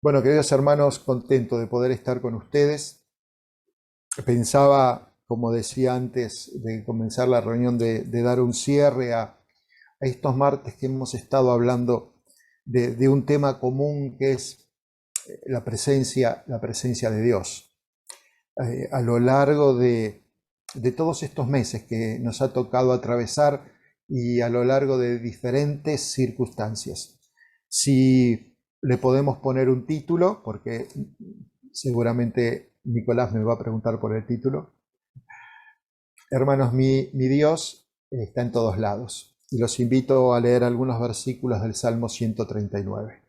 Bueno, queridos hermanos, contento de poder estar con ustedes. Pensaba, como decía antes de comenzar la reunión, de dar un cierre a estos martes que hemos estado hablando de un tema común que es la presencia de Dios. A lo largo de todos estos meses que nos ha tocado atravesar y a lo largo de diferentes circunstancias. Si le podemos poner un título, porque seguramente Nicolás me va a preguntar por el título. Hermanos, mi Dios está en todos lados. Y los invito a leer algunos versículos del Salmo 139.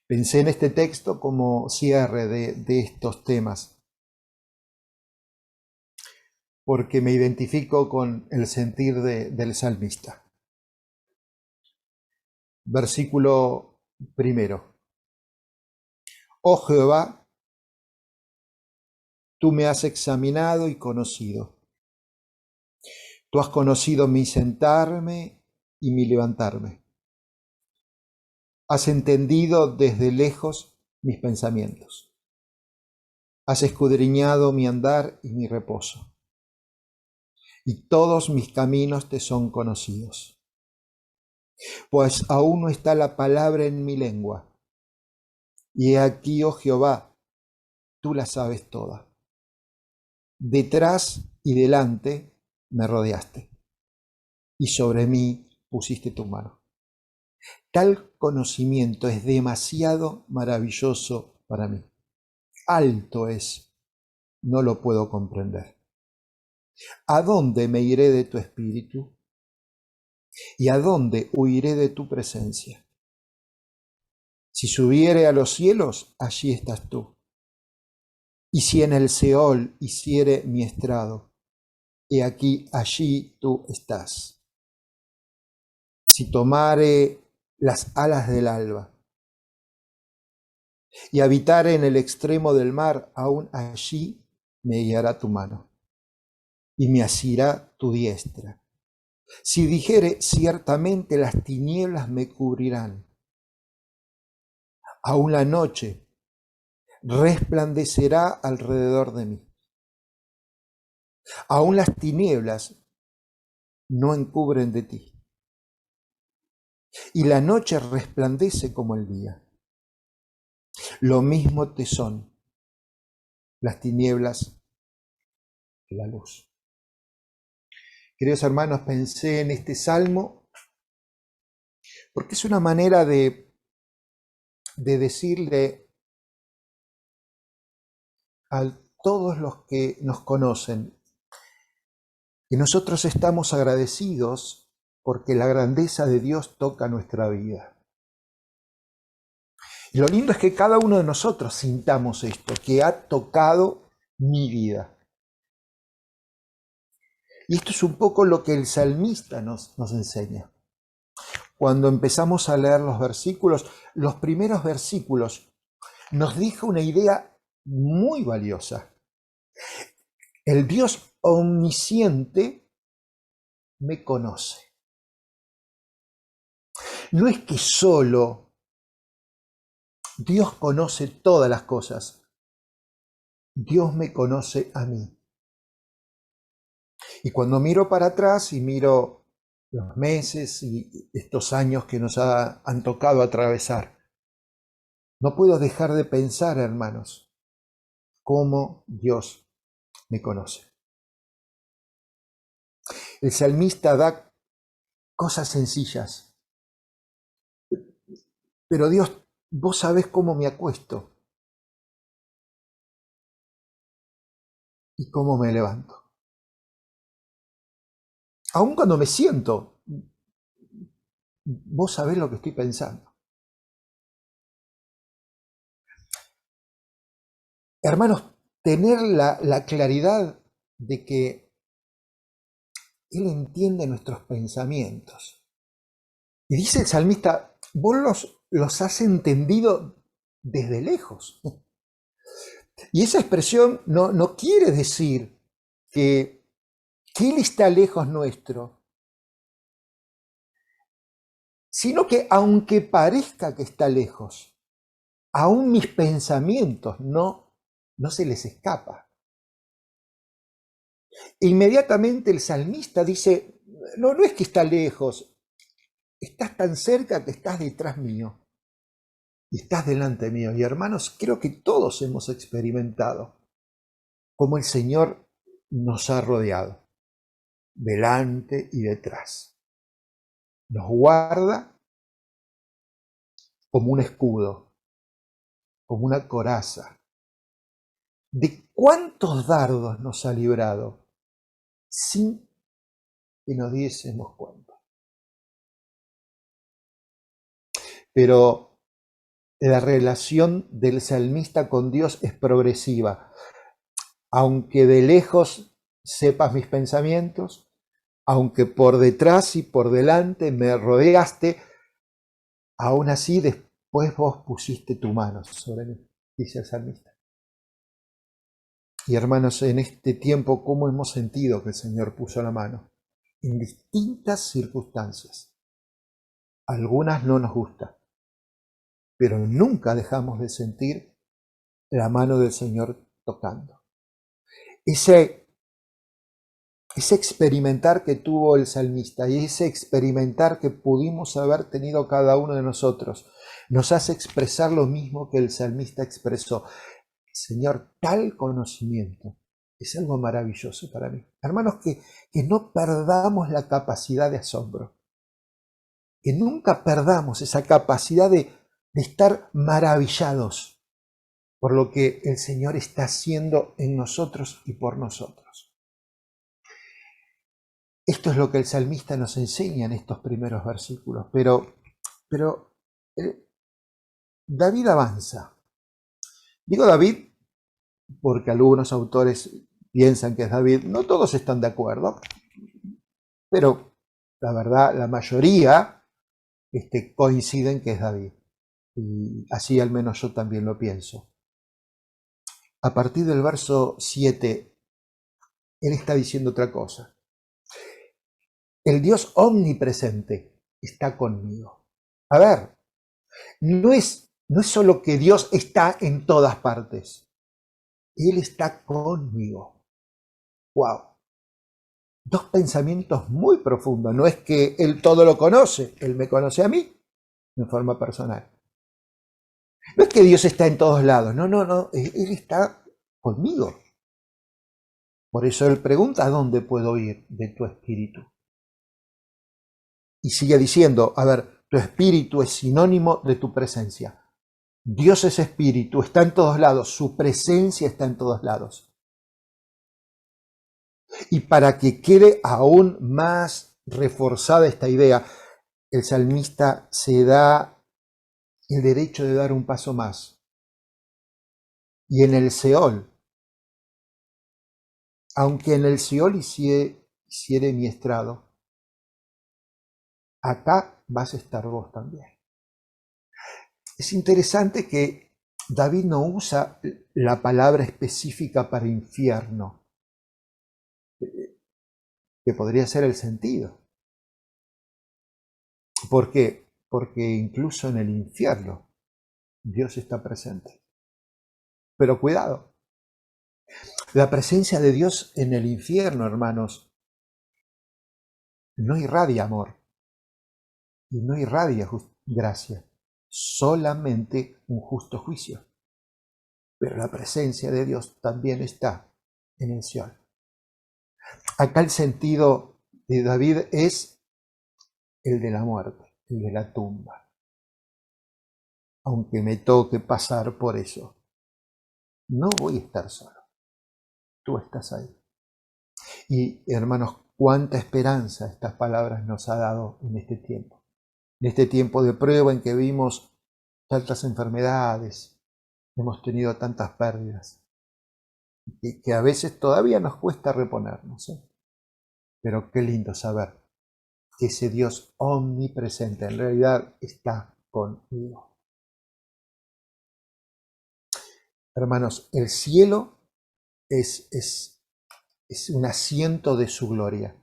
Pensé en este texto como cierre de estos temas, porque me identifico con el sentir del salmista. Versículo primero. Oh Jehová, tú me has examinado y conocido. Tú has conocido mi sentarme y mi levantarme. Has entendido desde lejos mis pensamientos. Has escudriñado mi andar y mi reposo. Y todos mis caminos te son conocidos. Pues aún no está la palabra en mi lengua. Y he aquí, oh Jehová, tú la sabes toda. Detrás y delante me rodeaste, y sobre mí pusiste tu mano. Tal conocimiento es demasiado maravilloso para mí. Alto es, no lo puedo comprender. ¿A dónde me iré de tu espíritu? ¿Y a dónde huiré de tu presencia? Si subiere a los cielos, allí estás tú. Y si en el Seol hiciere mi estrado, he aquí, allí tú estás. Si tomare las alas del alba y habitare en el extremo del mar, aún allí me guiará tu mano y me asirá tu diestra. Si dijere, ciertamente las tinieblas me cubrirán, aún la noche resplandecerá alrededor de mí. Aún las tinieblas no encubren de ti, y la noche resplandece como el día. Lo mismo te son las tinieblas que la luz. Queridos hermanos, pensé en este salmo porque es una manera de decirle a todos los que nos conocen que nosotros estamos agradecidos porque la grandeza de Dios toca nuestra vida. Y lo lindo es que cada uno de nosotros sintamos esto, que ha tocado mi vida. Y esto es un poco lo que el salmista nos enseña. Cuando empezamos a leer los versículos, los primeros versículos nos deja una idea muy valiosa. El Dios omnisciente me conoce. No es que solo Dios conoce todas las cosas, Dios me conoce a mí. Y cuando miro para atrás y miro los meses y estos años que nos han tocado atravesar, no puedo dejar de pensar, hermanos, cómo Dios me conoce. El salmista da cosas sencillas, pero Dios, vos sabés cómo me acuesto y cómo me levanto. Aun cuando me siento, vos sabés lo que estoy pensando. Hermanos, tener la claridad de que Él entiende nuestros pensamientos. Y dice el salmista, vos los has entendido desde lejos. Y esa expresión no quiere decir que Él está lejos nuestro, sino que aunque parezca que está lejos, aún mis pensamientos no se les escapa. E inmediatamente el salmista dice, no es que está lejos, estás tan cerca que estás detrás mío y estás delante mío. Y hermanos, creo que todos hemos experimentado cómo el Señor nos ha rodeado, delante y detrás. Nos guarda como un escudo, como una coraza. ¿De cuántos dardos nos ha librado sin que nos diésemos cuenta? Pero la relación del salmista con Dios es progresiva. Aunque de lejos sepas mis pensamientos, aunque por detrás y por delante me rodeaste, aún así después vos pusiste tu mano sobre mí, dice el salmista. Y hermanos, en este tiempo, ¿cómo hemos sentido que el Señor puso la mano? En distintas circunstancias. Algunas no nos gustan, pero nunca dejamos de sentir la mano del Señor tocando. Ese experimentar que tuvo el salmista y ese experimentar que pudimos haber tenido cada uno de nosotros, nos hace expresar lo mismo que el salmista expresó. Señor, tal conocimiento es algo maravilloso para mí. Hermanos, que no perdamos la capacidad de asombro, que nunca perdamos esa capacidad de estar maravillados por lo que el Señor está haciendo en nosotros y por nosotros. Esto es lo que el salmista nos enseña en estos primeros versículos, pero David avanza. Digo David porque algunos autores piensan que es David, no todos están de acuerdo, pero la verdad, la mayoría coinciden que es David, y así al menos yo también lo pienso. A partir del verso 7, él está diciendo otra cosa. El Dios omnipresente está conmigo. A ver, no es solo que Dios está en todas partes, Él está conmigo. ¡Wow! Dos pensamientos muy profundos. No es que Él todo lo conoce, Él me conoce a mí en forma personal. No es que Dios está en todos lados, no, Él está conmigo. Por eso Él pregunta, ¿a dónde puedo ir de tu espíritu? Y sigue diciendo, a ver, tu espíritu es sinónimo de tu presencia. Dios es espíritu, está en todos lados, su presencia está en todos lados. Y para que quede aún más reforzada esta idea, el salmista se da el derecho de dar un paso más. Y en el Seol, aunque en el Seol hiciere mi estrado, acá vas a estar vos también. Es interesante que David no usa la palabra específica para infierno, que podría ser el sentido. ¿Por qué? Porque incluso en el infierno Dios está presente. Pero cuidado, la presencia de Dios en el infierno, hermanos, no irradia amor y no irradia gracia, solamente un justo juicio. Pero la presencia de Dios también está en el Seol. Acá el sentido de David es el de la muerte, el de la tumba. Aunque me toque pasar por eso, no voy a estar solo. Tú estás ahí. Y hermanos, cuánta esperanza estas palabras nos ha dado en este tiempo. En este tiempo de prueba en que vimos tantas enfermedades, hemos tenido tantas pérdidas, que a veces todavía nos cuesta reponernos. Pero qué lindo saber que ese Dios omnipresente en realidad está conmigo. Hermanos, el cielo es un asiento de su gloria.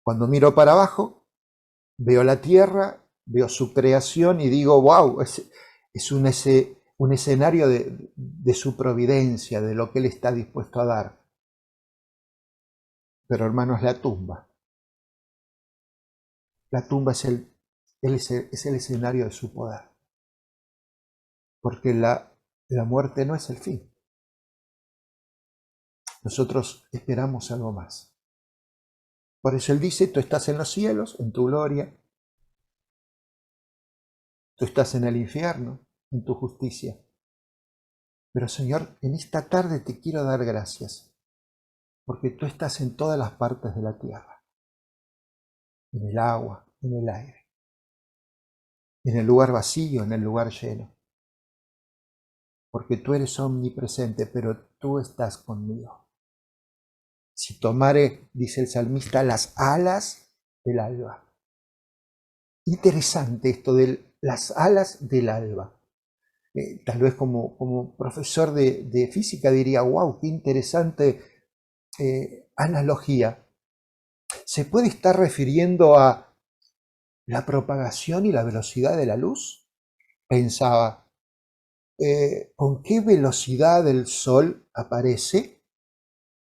Cuando miro para abajo, Veo la tierra, veo su creación y digo, wow, es un escenario de su providencia, de lo que Él está dispuesto a dar. Pero hermanos, la tumba es el escenario de su poder. Porque la muerte no es el fin. Nosotros esperamos algo más. Por eso Él dice, tú estás en los cielos, en tu gloria. Tú estás en el infierno, en tu justicia. Pero Señor, en esta tarde te quiero dar gracias, porque tú estás en todas las partes de la tierra, en el agua, en el aire, en el lugar vacío, en el lugar lleno, porque tú eres omnipresente, pero tú estás conmigo. Si tomare, dice el salmista, las alas del alba. Interesante esto de las alas del alba. Tal vez como profesor de física diría, wow, qué interesante analogía. ¿Se puede estar refiriendo a la propagación y la velocidad de la luz? Pensaba, ¿con qué velocidad el sol aparece?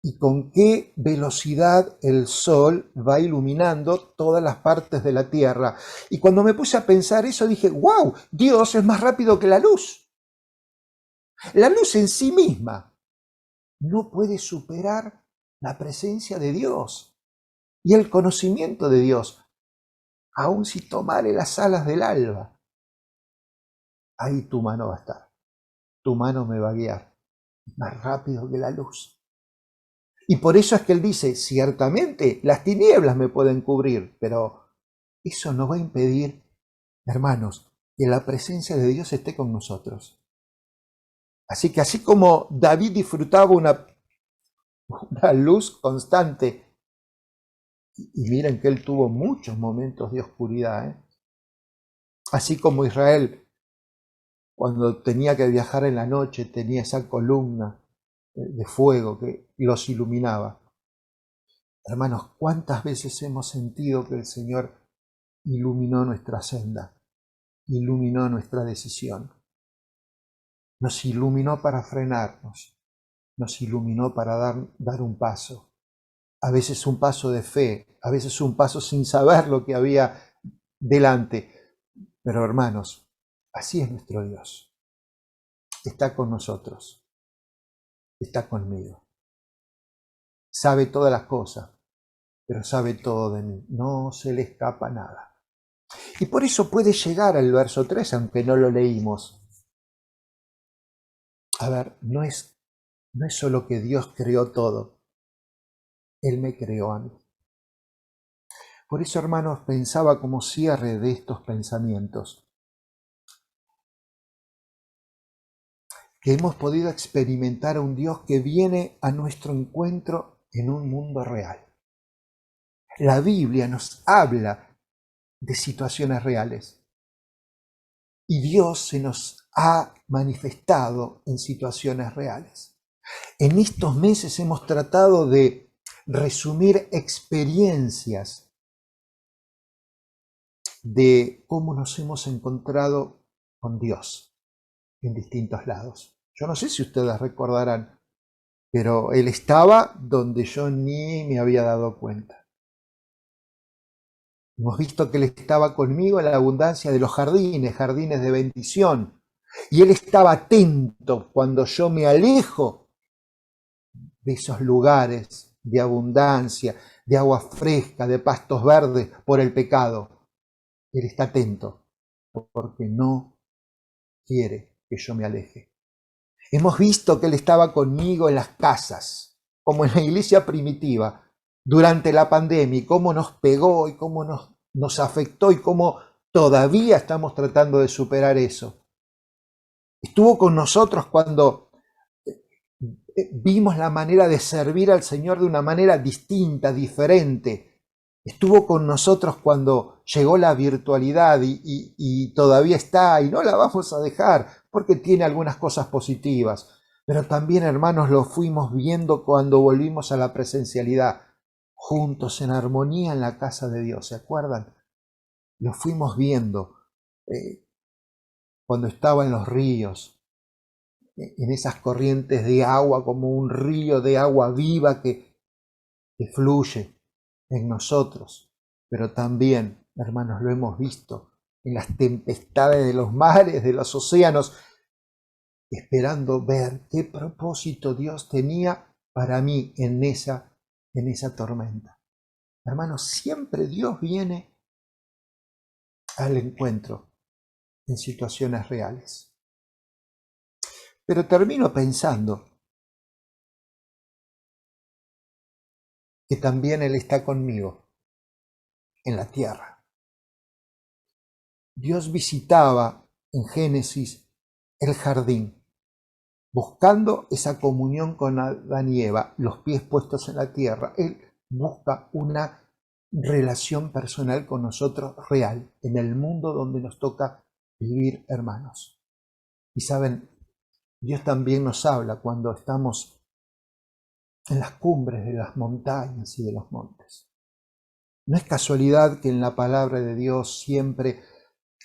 ¿Y con qué velocidad el sol va iluminando todas las partes de la Tierra? Y cuando me puse a pensar eso dije, wow, Dios es más rápido que la luz. La luz en sí misma no puede superar la presencia de Dios y el conocimiento de Dios. Aun si tomare las alas del alba, ahí tu mano va a estar. Tu mano me va a guiar más rápido que la luz. Y por eso es que Él dice, ciertamente las tinieblas me pueden cubrir, pero eso no va a impedir, hermanos, que la presencia de Dios esté con nosotros. Así que así como David disfrutaba una luz constante, y miren que él tuvo muchos momentos de oscuridad, así como Israel, cuando tenía que viajar en la noche, tenía esa columna de fuego que los iluminaba. Hermanos, ¿cuántas veces hemos sentido que el Señor iluminó nuestra senda, iluminó nuestra decisión? Nos iluminó para frenarnos, nos iluminó para dar un paso. A veces un paso de fe, a veces un paso sin saber lo que había delante. Pero hermanos, así es nuestro Dios. Está con nosotros, está conmigo. Sabe todas las cosas, pero sabe todo de mí. No se le escapa nada. Y por eso puede llegar al verso 3, aunque no lo leímos. A ver, no es solo que Dios creó todo, Él me creó a mí. Por eso, hermanos, pensaba como cierre de estos pensamientos, que hemos podido experimentar a un Dios que viene a nuestro encuentro en un mundo real. La Biblia nos habla de situaciones reales y Dios se nos ha manifestado en situaciones reales. En estos meses hemos tratado de resumir experiencias de cómo nos hemos encontrado con Dios en distintos lados. Yo no sé si ustedes recordarán, pero Él estaba donde yo ni me había dado cuenta. Hemos visto que Él estaba conmigo en la abundancia de los jardines, jardines de bendición. Y Él estaba atento cuando yo me alejo de esos lugares de abundancia, de agua fresca, de pastos verdes por el pecado. Él está atento porque no quiere que yo me aleje. Hemos visto que Él estaba conmigo en las casas, como en la iglesia primitiva, durante la pandemia, y cómo nos pegó y cómo nos afectó y cómo todavía estamos tratando de superar eso. Estuvo con nosotros cuando vimos la manera de servir al Señor de una manera distinta, diferente. Estuvo con nosotros cuando llegó la virtualidad y todavía está y no la vamos a dejar porque tiene algunas cosas positivas. Pero también, hermanos, lo fuimos viendo cuando volvimos a la presencialidad, juntos en armonía en la casa de Dios, ¿se acuerdan? lo fuimos viendo cuando estaba en los ríos, en esas corrientes de agua, como un río de agua viva que fluye en nosotros. Pero también, hermanos, lo hemos visto en las tempestades de los mares, de los océanos, esperando ver qué propósito Dios tenía para mí en esa tormenta. Hermanos, siempre Dios viene al encuentro en situaciones reales. Pero termino pensando que también Él está conmigo en la tierra. Dios visitaba en Génesis el jardín, buscando esa comunión con Adán y Eva, los pies puestos en la tierra. Él busca una relación personal con nosotros real, en el mundo donde nos toca vivir, hermanos. Y saben, Dios también nos habla cuando estamos en las cumbres de las montañas y de los montes. No es casualidad que en la palabra de Dios siempre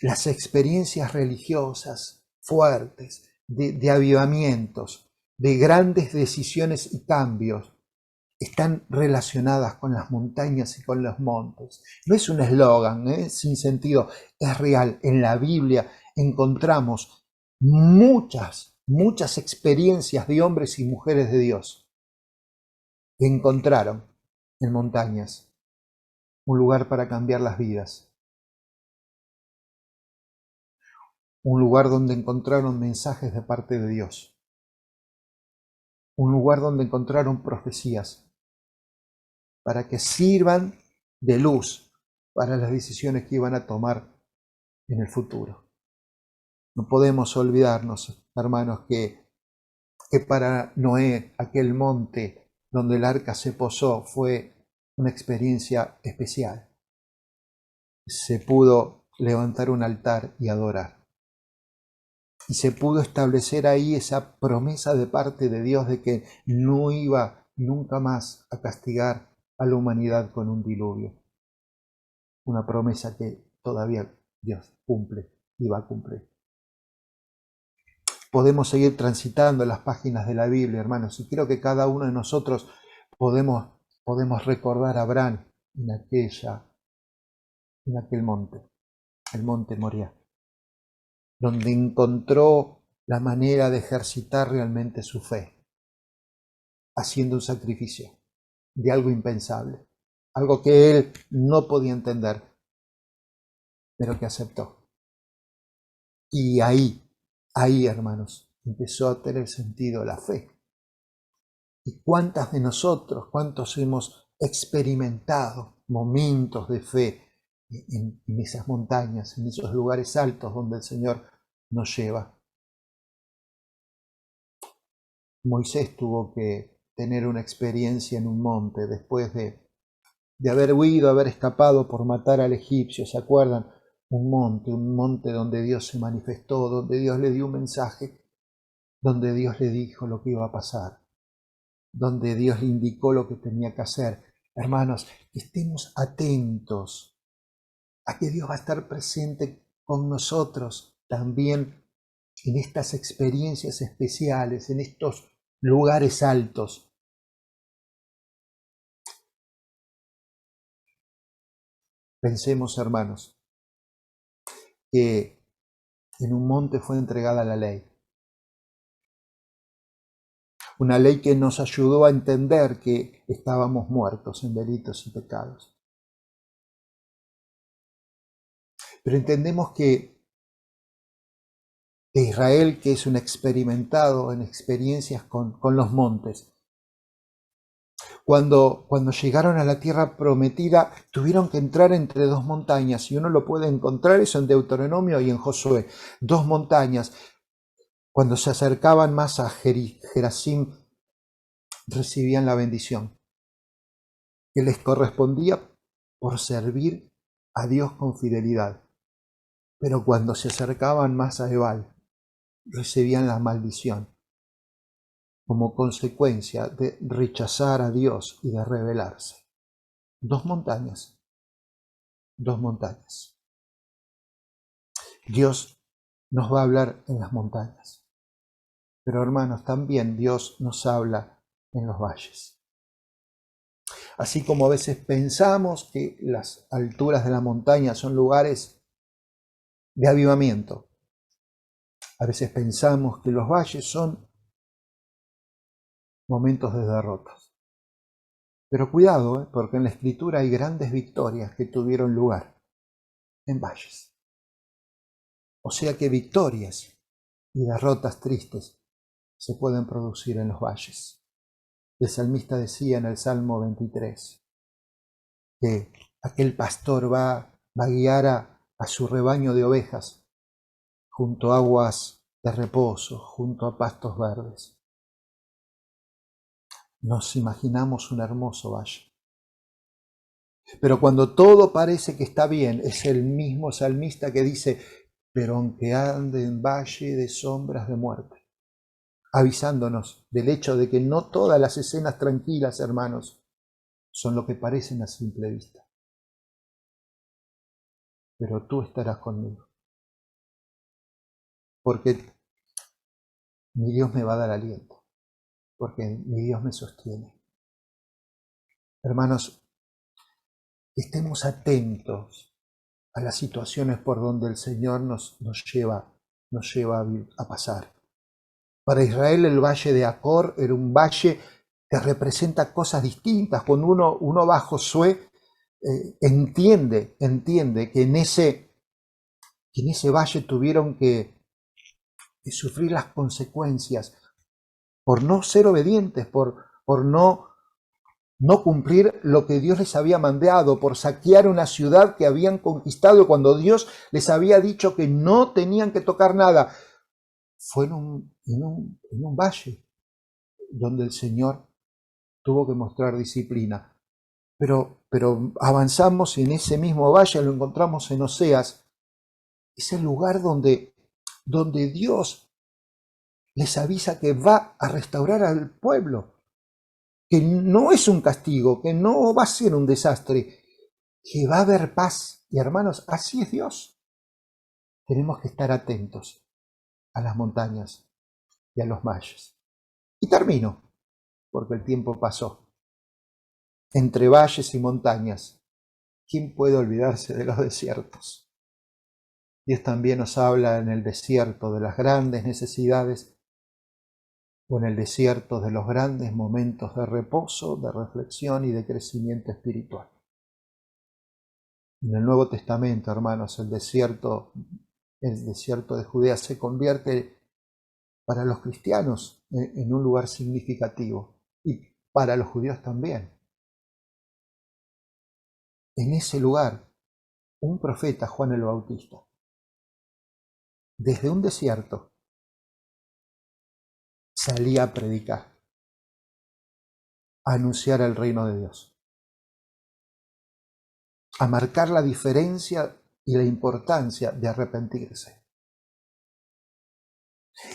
las experiencias religiosas fuertes, de avivamientos, de grandes decisiones y cambios, están relacionadas con las montañas y con los montes. No es un eslogan, sin sentido, es real. En la Biblia encontramos muchas experiencias de hombres y mujeres de Dios que encontraron en montañas un lugar para cambiar las vidas, un lugar donde encontraron mensajes de parte de Dios, un lugar donde encontraron profecías para que sirvan de luz para las decisiones que iban a tomar en el futuro. No podemos olvidarnos, hermanos, que para Noé aquel monte donde el arca se posó fue una experiencia especial. Se pudo levantar un altar y adorar. Y se pudo establecer ahí esa promesa de parte de Dios de que no iba nunca más a castigar a la humanidad con un diluvio. Una promesa que todavía Dios cumple y va a cumplir. Podemos seguir transitando las páginas de la Biblia, hermanos, y creo que cada uno de nosotros podemos recordar a Abraham en aquel monte, el monte Moriah, donde encontró la manera de ejercitar realmente su fe, haciendo un sacrificio de algo impensable, algo que él no podía entender, pero que aceptó. Y ahí, hermanos, empezó a tener sentido la fe. ¿Y cuántas de nosotros, cuántos hemos experimentado momentos de fe en esas montañas, en esos lugares altos donde el Señor nos lleva? Moisés tuvo que tener una experiencia en un monte después de haber huido, haber escapado por matar al egipcio, ¿se acuerdan? Un monte donde Dios se manifestó, donde Dios le dio un mensaje, donde Dios le dijo lo que iba a pasar, donde Dios le indicó lo que tenía que hacer. Hermanos, estemos atentos a que Dios va a estar presente con nosotros también en estas experiencias especiales, en estos lugares altos. Pensemos, hermanos, que en un monte fue entregada la ley. Una ley que nos ayudó a entender que estábamos muertos en delitos y pecados. Pero entendemos que Israel, que es un experimentado en experiencias con los montes, cuando llegaron a la tierra prometida, tuvieron que entrar entre dos montañas, y uno lo puede encontrar eso en Deuteronomio y en Josué. Dos montañas. Cuando se acercaban más a Gerazim, recibían la bendición que les correspondía por servir a Dios con fidelidad. Pero cuando se acercaban más a Ebal, recibían la maldición como consecuencia de rechazar a Dios y de rebelarse. Dos montañas. Dios nos va a hablar en las montañas. Pero hermanos, también Dios nos habla en los valles. Así como a veces pensamos que las alturas de la montaña son lugares de avivamiento, a veces pensamos que los valles son momentos de derrotas. Pero cuidado, porque en la Escritura hay grandes victorias que tuvieron lugar en valles. O sea que victorias y derrotas tristes se pueden producir en los valles. El salmista decía en el Salmo 23 que aquel pastor va a guiar a su rebaño de ovejas junto a aguas de reposo, junto a pastos verdes. Nos imaginamos un hermoso valle. Pero cuando todo parece que está bien, es el mismo salmista que dice, pero aunque ande en valle de sombras de muerte, avisándonos del hecho de que no todas las escenas tranquilas, hermanos, son lo que parecen a simple vista. Pero tú estarás conmigo, porque mi Dios me va a dar aliento, porque mi Dios me sostiene. Hermanos, estemos atentos a las situaciones por donde el Señor nos lleva a pasar. Para Israel el valle de Acor era un valle que representa cosas distintas. Cuando uno va a Josué, entiende que en ese valle tuvieron que sufrir las consecuencias por no ser obedientes, por no cumplir lo que Dios les había mandado, por saquear una ciudad que habían conquistado cuando Dios les había dicho que no tenían que tocar nada. Fue en un valle donde el Señor tuvo que mostrar disciplina. Pero avanzamos y en ese mismo valle lo encontramos en Oseas. Es el lugar donde Dios les avisa que va a restaurar al pueblo, que no es un castigo, que no va a ser un desastre, que va a haber paz. Y hermanos, así es Dios. Tenemos que estar atentos a las montañas y a los valles. Y termino, porque el tiempo pasó. Entre valles y montañas, ¿quién puede olvidarse de los desiertos? Dios también nos habla en el desierto de las grandes necesidades o en el desierto de los grandes momentos de reposo, de reflexión y de crecimiento espiritual. En el Nuevo Testamento, hermanos, el desierto de Judea se convierte para los cristianos en un lugar significativo y para los judíos también. En ese lugar, un profeta, Juan el Bautista, desde un desierto salía a predicar, a anunciar el reino de Dios, a marcar la diferencia y la importancia de arrepentirse.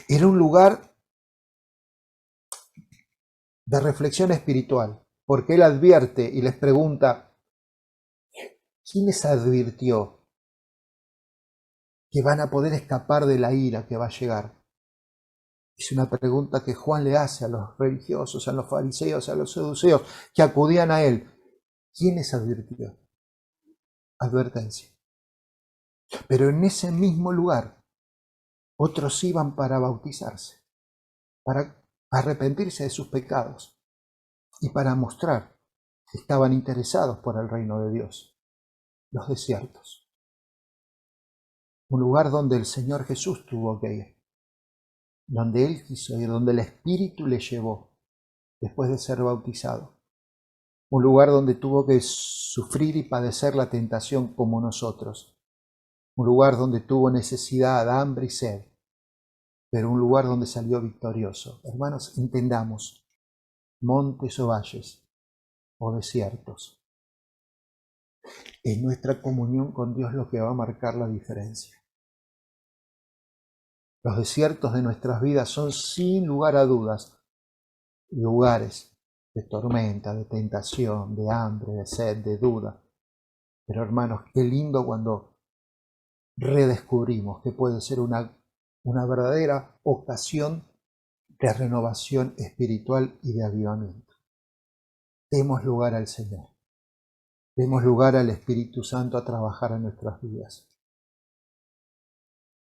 Era un lugar de reflexión espiritual, porque él advierte y les pregunta, ¿quién les advirtió que van a poder escapar de la ira que va a llegar? Es una pregunta que Juan le hace a los religiosos, a los fariseos, a los saduceos que acudían a él. ¿Quién les advirtió? Advertencia. Pero en ese mismo lugar, otros iban para bautizarse, para arrepentirse de sus pecados y para mostrar que estaban interesados por el reino de Dios. Los desiertos. Un lugar donde el Señor Jesús tuvo que ir, donde Él quiso ir, donde el Espíritu le llevó después de ser bautizado. Un lugar donde tuvo que sufrir y padecer la tentación como nosotros. Un lugar donde tuvo necesidad, hambre y sed, pero un lugar donde salió victorioso. Hermanos, entendamos, montes o valles o desiertos, es nuestra comunión con Dios lo que va a marcar la diferencia. Los desiertos de nuestras vidas son sin lugar a dudas lugares de tormenta, de tentación, de hambre, de sed, de duda. Pero hermanos, qué lindo cuando redescubrimos que puede ser una verdadera ocasión de renovación espiritual y de avivamiento. Demos lugar al Señor. Demos lugar al Espíritu Santo a trabajar en nuestras vidas.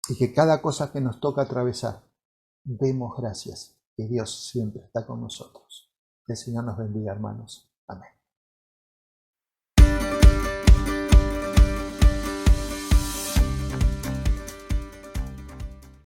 Y que cada cosa que nos toca atravesar, demos gracias, que Dios siempre está con nosotros. Que el Señor nos bendiga, hermanos. Amén.